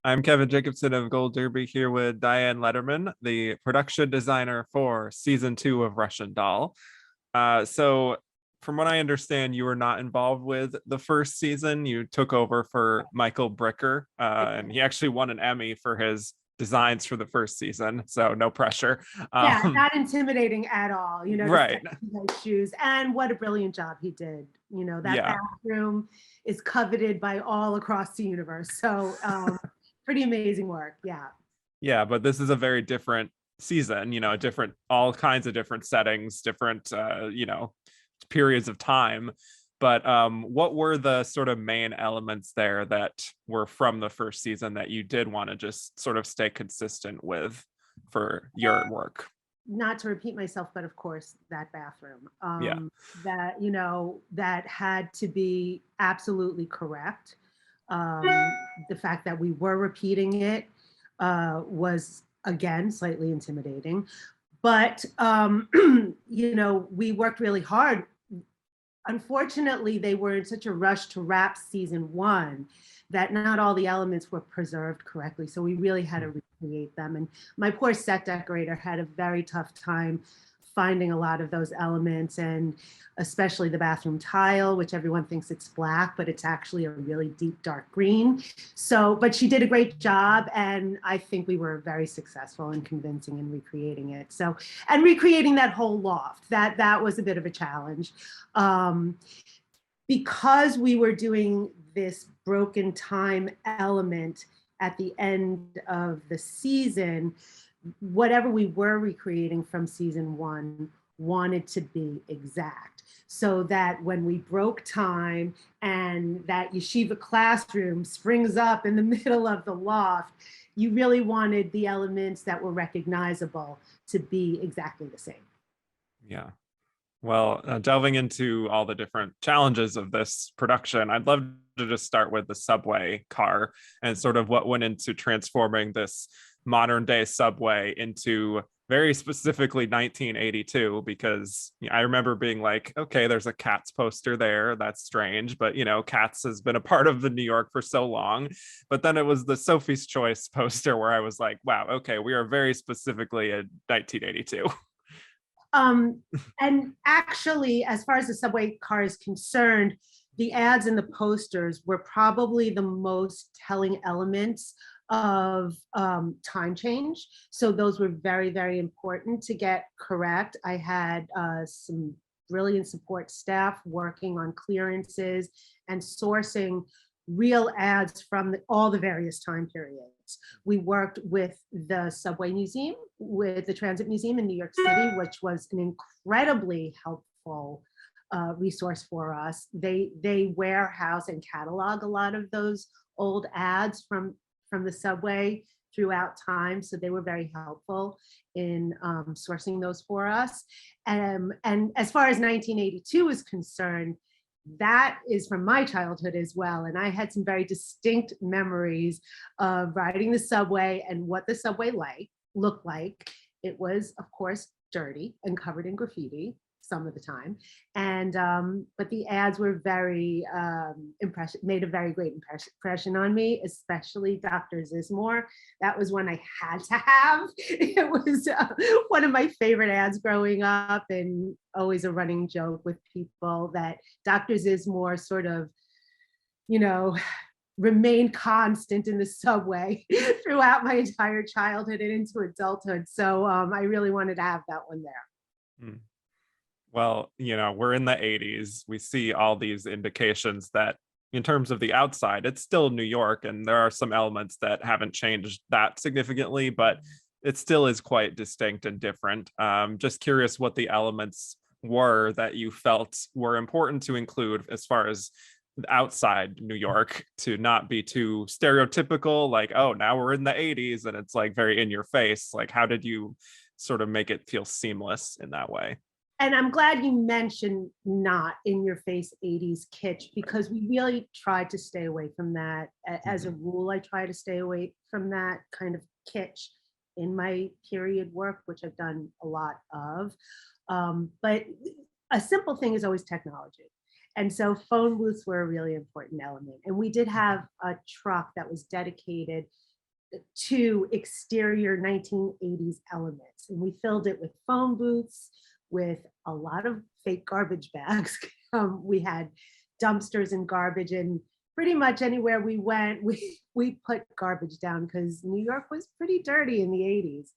I'm Kevin Jacobsen of Gold Derby here with Diane Lederman, the production designer for season 2 of Russian Doll. So, from what I understand, you were not involved with the first season. You took over for Michael Bricker, and he actually won an Emmy for his designs for the first season. So, no pressure. Yeah, not intimidating at all, to Right. step in those shoes. And what a brilliant job he did. That Yeah. bathroom is coveted by all across the universe. So pretty amazing work. Yeah. Yeah, but this is a very different season, different, all kinds of different settings, different, periods of time. But what were the sort of main elements there that were from the first season that you did want to just sort of stay consistent with for your work? Not to repeat myself, but of course that bathroom, Yeah. that had to be absolutely correct. Um, the fact that we were repeating it was again slightly intimidating, but we worked really hard. Unfortunately, they were in such a rush to wrap season 1 that not all the elements were preserved correctly. So we really had to recreate them. And my poor set decorator had a very tough time finding a lot of those elements, and especially the bathroom tile, which everyone thinks it's black, but it's actually a really deep dark green. So, but she did a great job, and I think we were very successful in convincing and recreating it. So, and recreating that whole loft, that was a bit of a challenge. Um, because we were doing this broken time element at the end of the season, whatever we were recreating from season 1 wanted to be exact, so that when we broke time and that yeshiva classroom springs up in the middle of the loft, you really wanted the elements that were recognizable to be exactly the same. Yeah. Well, delving into all the different challenges of this production, I'd love to just start with the subway car and sort of what went into transforming this modern day subway into very specifically 1982, because I remember being like, okay, there's a Cats poster there. That's strange. But, Cats has been a part of the New York for so long. But then it was the Sophie's Choice poster where I was like, wow, okay, we are very specifically in 1982. And actually, as far as the subway car is concerned, the ads and the posters were probably the most telling elements of time change. So those were very, very important to get correct. I had some brilliant support staff working on clearances and sourcing real ads from all the various time periods. We worked with the Subway Museum, with the Transit Museum in New York City, which was an incredibly helpful resource for us. They warehouse and catalog a lot of those old ads from the subway throughout time, so they were very helpful in sourcing those for us. And as far as 1982 is concerned, that is from my childhood as well. And I had some very distinct memories of riding the subway and what the subway looked like. It was, of course, dirty and covered in graffiti some of the time. And but the ads were very made a very great impression on me, especially Dr. Zismore. That was one I had to have. It was one of my favorite ads growing up, and always a running joke with people that Dr. Zismore sort of, remained constant in the subway throughout my entire childhood and into adulthood. So I really wanted to have that one there. Hmm. Well, we're in the 80s. We see all these indications that in terms of the outside, it's still New York, and there are some elements that haven't changed that significantly, but it still is quite distinct and different. Just curious what the elements were that you felt were important to include as far as outside New York, to not be too stereotypical, like, oh, now we're in the 80s and it's like very in your face. Like, how did you sort of make it feel seamless in that way? And I'm glad you mentioned not in your face 80s kitsch, because we really tried to stay away from that. As a rule, I try to stay away from that kind of kitsch in my period work, which I've done a lot of. But a simple thing is always technology. And so phone booths were a really important element. And we did have a truck that was dedicated to exterior 1980s elements. And we filled it with phone booths, with a lot of fake garbage bags. We had dumpsters and garbage, and pretty much anywhere we went, we put garbage down because New York was pretty dirty in the 80s.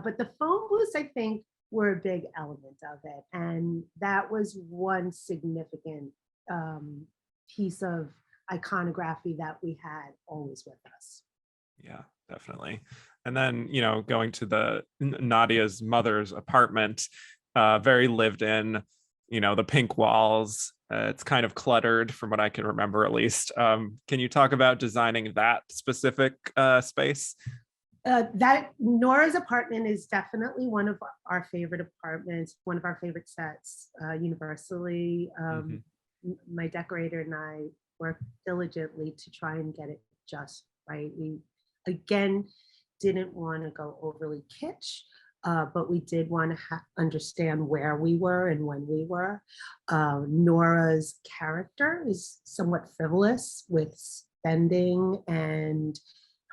But the phone booths, I think, were a big element of it. And that was one significant piece of iconography that we had always with us. Yeah, definitely. And then, going to the Nadia's mother's apartment, very lived in, the pink walls. It's kind of cluttered from what I can remember, at least. Can you talk about designing that specific space? That Nora's apartment is definitely one of our favorite apartments, one of our favorite sets, universally. My decorator and I worked diligently to try and get it just right. We, again, didn't want to go overly kitsch, but we did want to understand where we were and when we were. Nora's character is somewhat frivolous with spending, and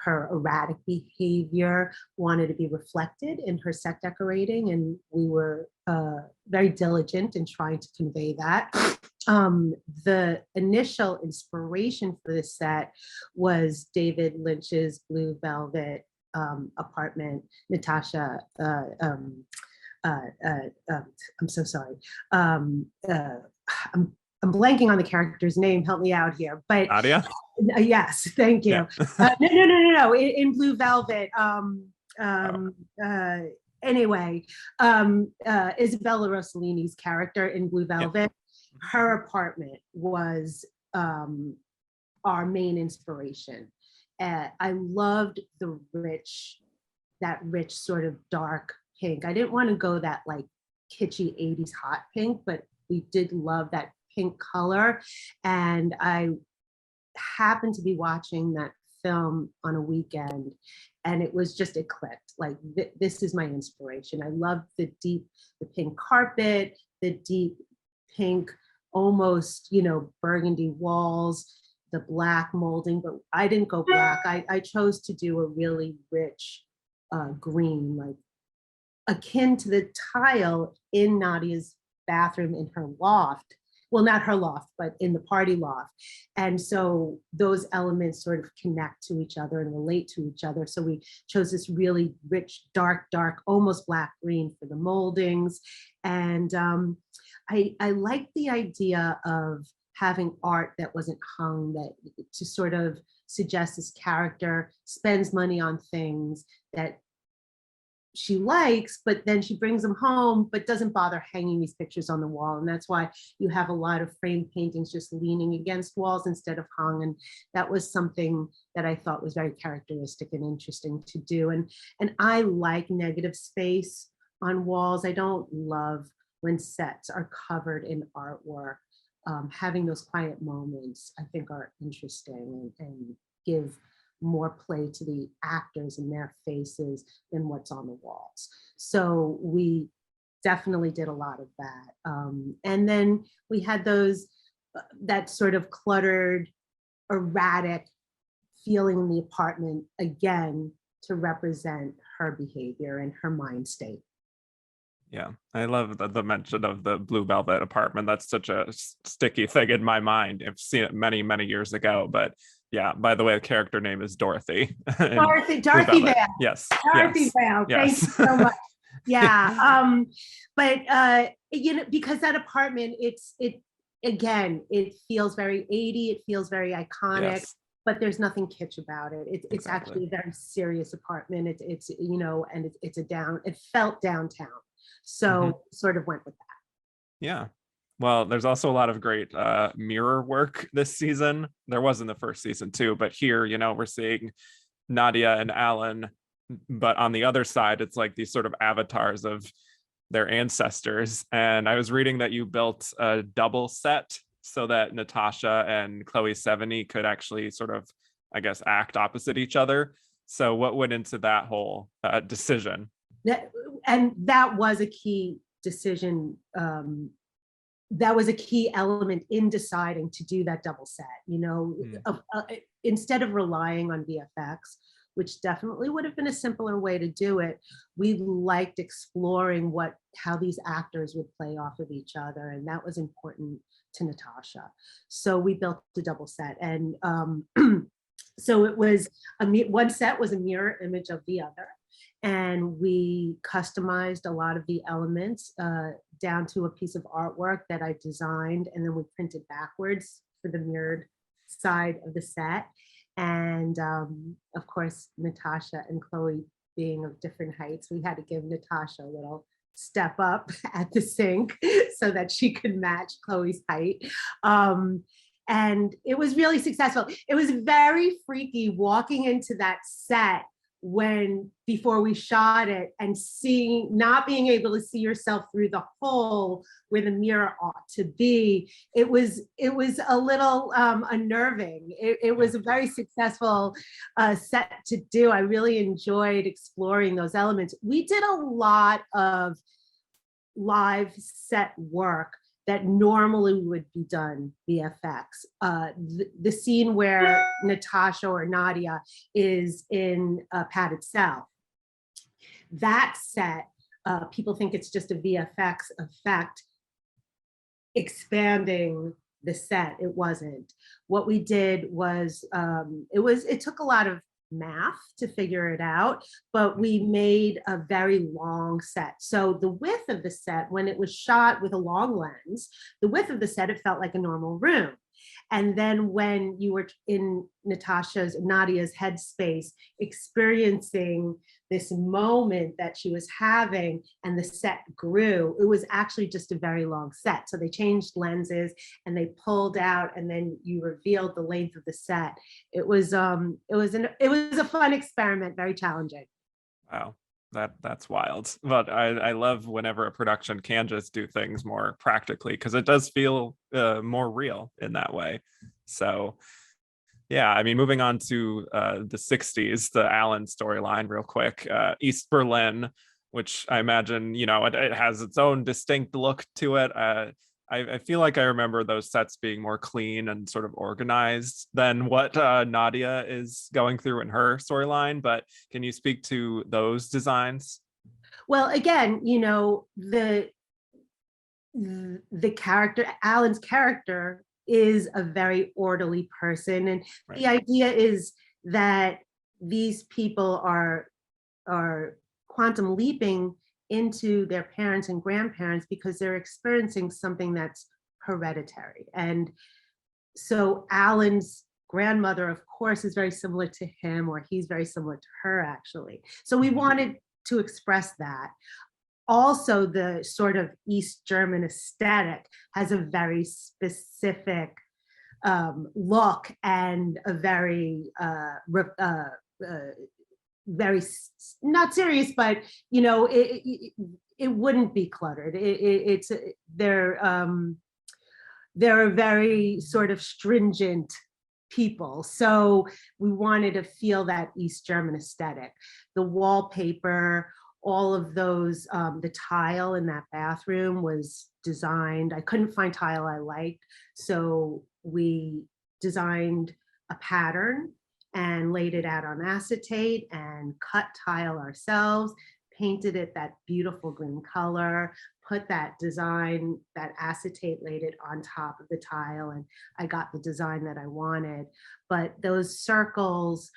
her erratic behavior wanted to be reflected in her set decorating, and we were very diligent in trying to convey that. The initial inspiration for this set was David Lynch's Blue Velvet apartment. Natasha, I'm so sorry. I'm blanking on the character's name. Help me out here. But Nadia? Yes, thank you. Yeah. No. In Blue Velvet. Anyway, Isabella Rossellini's character in Blue Velvet, yeah. Her apartment was our main inspiration. I loved that rich sort of dark pink. I didn't want to go that like kitschy 80s hot pink, but we did love that pink color. And I happened to be watching that film on a weekend, and it clicked. Like, this is my inspiration. I loved the pink carpet, the deep pink, almost, burgundy walls, the black molding, but I didn't go black. I chose to do a really rich green, like akin to the tile in Nadia's bathroom in her loft. Well, not her loft, but in the party loft. And so those elements sort of connect to each other and relate to each other. So we chose this really rich, dark, almost black green for the moldings. And I liked the idea of having art that wasn't hung, that to sort of suggest this character spends money on things that she likes, but then she brings them home, but doesn't bother hanging these pictures on the wall. And that's why you have a lot of framed paintings just leaning against walls instead of hung. And that was something that I thought was very characteristic and interesting to do. And I like negative space on walls. I don't love when sets are covered in artwork. Having those quiet moments, I think, are interesting and give more play to the actors and their faces than what's on the walls. So we definitely did a lot of that. And then we had that sort of cluttered, erratic feeling in the apartment, again, to represent her behavior and her mind state. Yeah, I love the mention of the Blue Velvet apartment. That's such a sticky thing in my mind. I've seen it many, many years ago, but yeah, by the way, the character name is Dorothy. Dorothy Vale. Yes. Dorothy Vale. Thank you so much. Yeah. But because that apartment, it feels very 80, it feels very iconic, yes. But there's nothing kitsch about it. It's exactly. Actually a very serious apartment. It's and it felt downtown. So sort of went with that. Yeah. Well, there's also a lot of great mirror work this season. There was in the first season too, but here, we're seeing Nadia and Alan, but on the other side, it's like these sort of avatars of their ancestors. And I was reading that you built a double set so that Natasha and Chloe Sevigny could actually sort of, I guess, act opposite each other. So what went into that whole decision? That was a key decision. That was a key element in deciding to do that double set. Instead of relying on VFX, which definitely would have been a simpler way to do it, we liked exploring how these actors would play off of each other, and that was important to Natasha. So we built a double set, and so it was one set was a mirror image of the other, and we customized a lot of the elements down to a piece of artwork that I designed, and then we printed backwards for the mirrored side of the set. And of course, Natasha and Chloe being of different heights, we had to give Natasha a little step up at the sink so that she could match Chloe's height. And it was really successful. It was very freaky walking into that set before we shot it and not being able to see yourself through the hole where the mirror ought to be. It was a little unnerving. It was a very successful set to do. I really enjoyed exploring those elements. We did a lot of live set work that normally would be done VFX. The scene where Natasha or Nadia is in a padded cell, that set, people think it's just a VFX effect expanding the set. It wasn't. What we did was, it took a lot of math to figure it out, but we made a very long set. So the width of the set, when it was shot with a long lens, the width of the set, it felt like a normal room. And then when you were in Nadia's headspace, experiencing this moment that she was having and the set grew, it was actually just a very long set. So they changed lenses and they pulled out, and then you revealed the length of the set. It was a fun experiment, very challenging. Wow. That's wild. But I love whenever a production can just do things more practically, because it does feel more real in that way. So yeah, I mean, moving on to the 60s, the Allen storyline real quick. East Berlin, which I imagine, it has its own distinct look to it. I feel like I remember those sets being more clean and sort of organized than what Nadia is going through in her storyline. But can you speak to those designs? Well, again, the character, Alan's character, is a very orderly person. And Right. the idea is that these people are quantum leaping into their parents and grandparents because they're experiencing something that's hereditary. And so Alan's grandmother, of course, is very similar to him, or he's very similar to her, actually. So we wanted to express that. Also, the sort of East German aesthetic has a very specific look and a very very not serious, but it wouldn't be cluttered. They're a very sort of stringent people, so we wanted to feel that East German aesthetic. The wallpaper, all of those, the tile in that bathroom was designed. I couldn't find tile I liked, so we designed a pattern and laid it out on acetate and cut tile ourselves, painted it that beautiful green color, put that design, that acetate, laid it on top of the tile, and I got the design that I wanted. But those circles,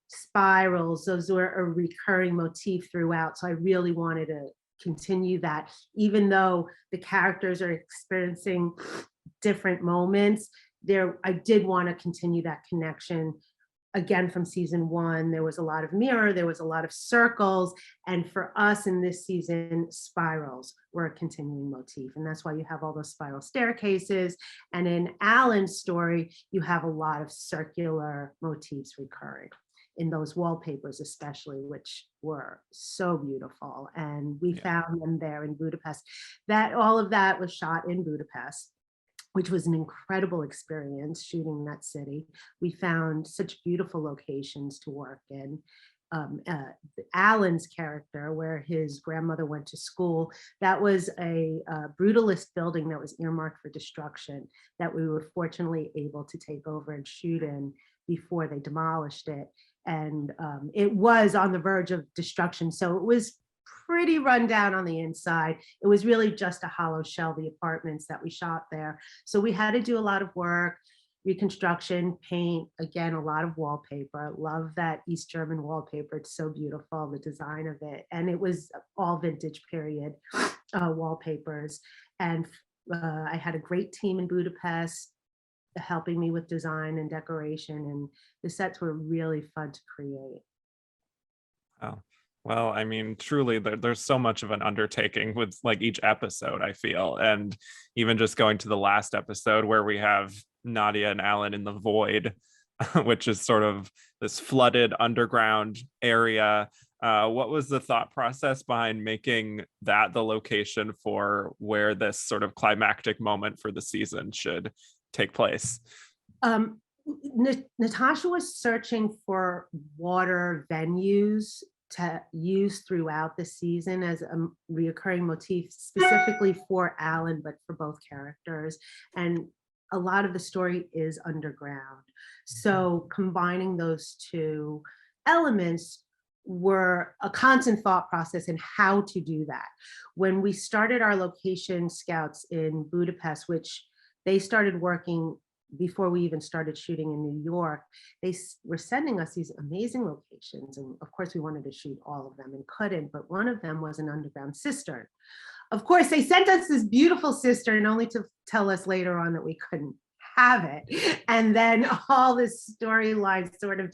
spirals, those were a recurring motif throughout. So I really wanted to continue that, even though the characters are experiencing different moments. I did want to continue that connection. Again, from season one, there was a lot of mirror, there was a lot of circles, and for us in this season, spirals were a continuing motif, and that's why you have all those spiral staircases. And in Alan's story, you have a lot of circular motifs recurring in those wallpapers, especially, which were so beautiful. And we found them there in Budapest. All of that was shot in Budapest, which was an incredible experience shooting that city. We found such beautiful locations to work in. Alan's character, where his grandmother went to school, that was a brutalist building that was earmarked for destruction that we were fortunately able to take over and shoot in before they demolished it. and it was on the verge of destruction. So it was pretty run down on the inside. It was really just a hollow shell, the apartments that we shot there. So we had to do a lot of work, reconstruction, paint, again, a lot of wallpaper. I love that East German wallpaper. It's so beautiful, the design of it. And it was all vintage period wallpapers. And I had a great team in Budapest helping me with design and decoration. And the sets were really fun to create. Oh, well, I mean, truly, there's so much of an undertaking with like each episode, I feel. And even just going to the last episode where we have Nadia and Alan in the void, which is sort of this flooded underground area. What was the thought process behind making that the location for where this sort of climactic moment for the season should take place? Natasha was searching for water venues to use throughout the season as a reoccurring motif, specifically for Alan, but for both characters. And a lot of the story is underground. So combining those two elements were a constant thought process in how to do that. When we started our location scouts in Budapest, which they started working before we even started shooting in New York, they were sending us these amazing locations. And of course we wanted to shoot all of them and couldn't, but one of them was an underground cistern. Of course, they sent us this beautiful cistern only to tell us later on that we couldn't have it. And then all this storyline sort of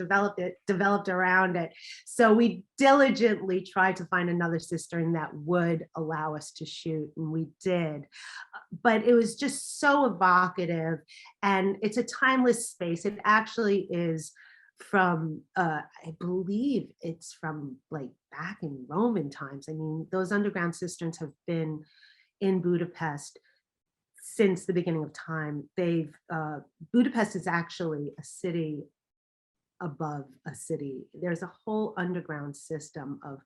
developed around it. So we diligently tried to find another cistern that would allow us to shoot, and we did. But it was just so evocative, and it's a timeless space. It actually is from, I believe it's from like back in Roman times. I mean, those underground cisterns have been in Budapest since the beginning of time. Budapest is actually a city above a city. There's a whole underground system of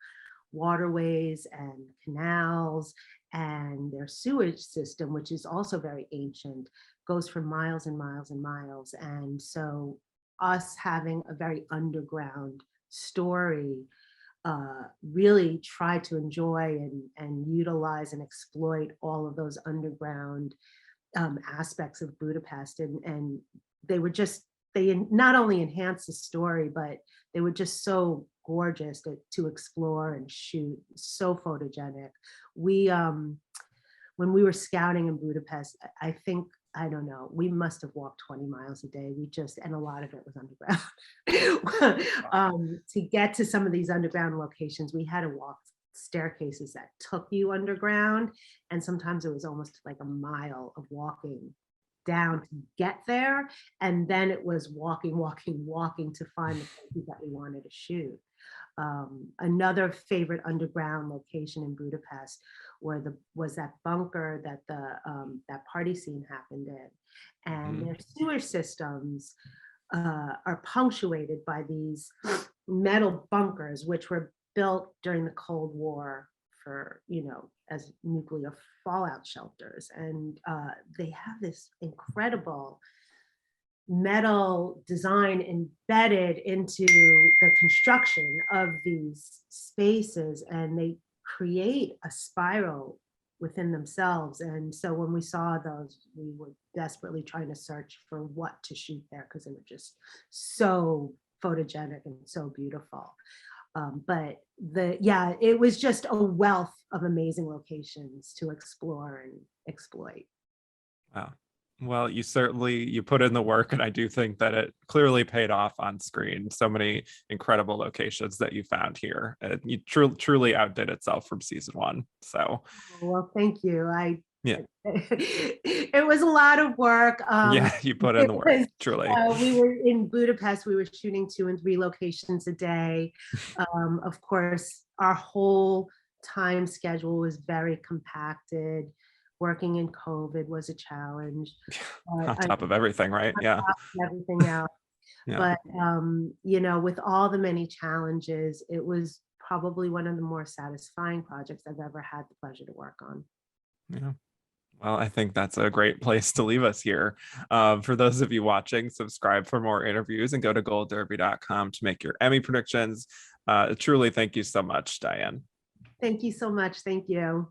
waterways and canals, and their sewage system, which is also very ancient, goes for miles and miles and miles. And so us having a very underground story really try to enjoy and utilize and exploit all of those underground aspects of Budapest. And they not only enhance the story, but they were just so gorgeous to explore and shoot, so photogenic. When we were scouting in Budapest, I don't know, we must have walked 20 miles a day. And a lot of it was underground. To get to some of these underground locations, we had to walk staircases that took you underground. And sometimes it was almost like a mile of walking down to get there. And then it was walking to find the places that we wanted to shoot. Another favorite underground location in Budapest was that bunker that that party scene happened in. And their sewer systems are punctuated by these metal bunkers, which were built during the Cold War for, as nuclear fallout shelters. And they have this incredible metal design embedded into the construction of these spaces, and they create a spiral within themselves. And so when we saw those, we were desperately trying to search for what to shoot there, because they were just so photogenic and so beautiful. But it was just a wealth of amazing locations to explore and exploit. Wow. Well, you put in the work, and I do think that it clearly paid off on screen. So many incredible locations that you found here. You truly outdid itself from season one. So, well, thank you. Yeah. It was a lot of work. Yeah, you put in the work, truly. We were in Budapest. We were shooting 2 and 3 locations a day. Of course, our whole time schedule was very compacted. Working in COVID was a challenge. On top of everything, right? Yeah. Everything else. Yeah. But, with all the many challenges, it was probably one of the more satisfying projects I've ever had the pleasure to work on. Yeah. Well, I think that's a great place to leave us here. For those of you watching, subscribe for more interviews and go to goldderby.com to make your Emmy predictions. Truly, thank you so much, Diane. Thank you so much. Thank you.